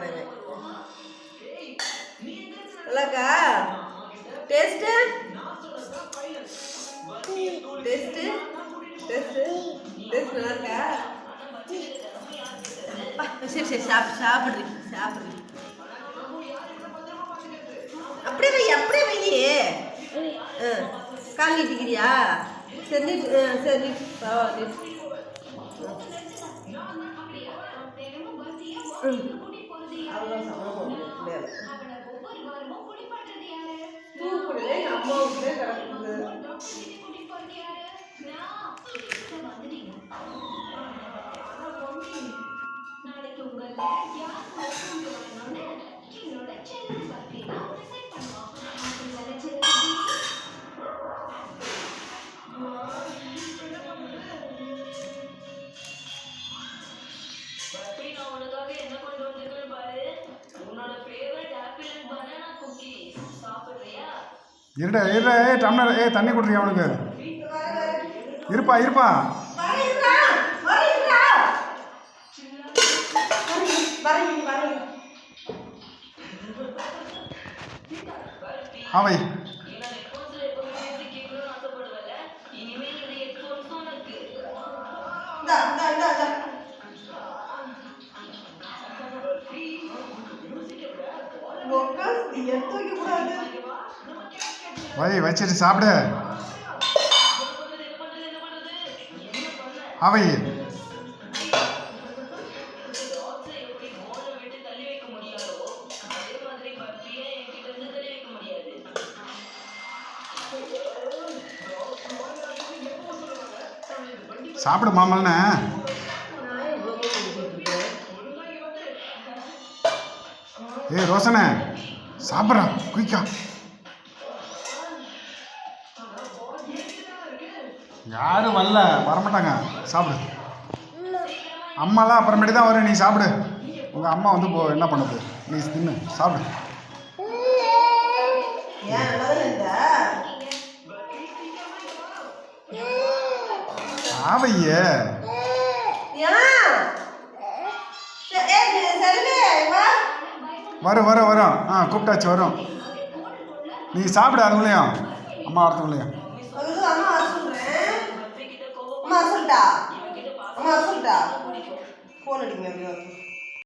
பைத்தியக்காரன். நல்லாக்கா taste taste taste taste நல்லா இருக்கா? சரி சரி சாப்பிட்றீ அப்படியே வை கால் நீட்டிக்கிறியா? சரி சரி அவ்வளோ சம்பளம் மேலே தூக்குடுவே அம்மா வீட்டிலே கிடக்குது. இருடா டம்ளர் தண்ணி கொடுத்துருக்கேன் அவனுக்கு. இருப்பா அவை வச்சிட்டு சாப்பிடு. அவை சாப்பிடு மாமல்னே. ரோசனே சாப்பிட்றா குயிக்கா. யாரும் வரமாட்டாங்க. சாப்பிடு. அம்மாலாம் அப்புறமேட்டு தான் வரும். நீ சாப்பிடு. உங்கள் அம்மா வந்து என்ன பண்ணுது? நீ தின்னு சாப்பிடு. ஆவையே வரும் கூப்பிட்டாச்சு வரும். நீ சாப்பிடு. அதுக்குள்ளேயும் அம்மா வரத்துக்குள்ளேயும் அம்மா சொல்லிட்டா ஃபோன் அடிங்க.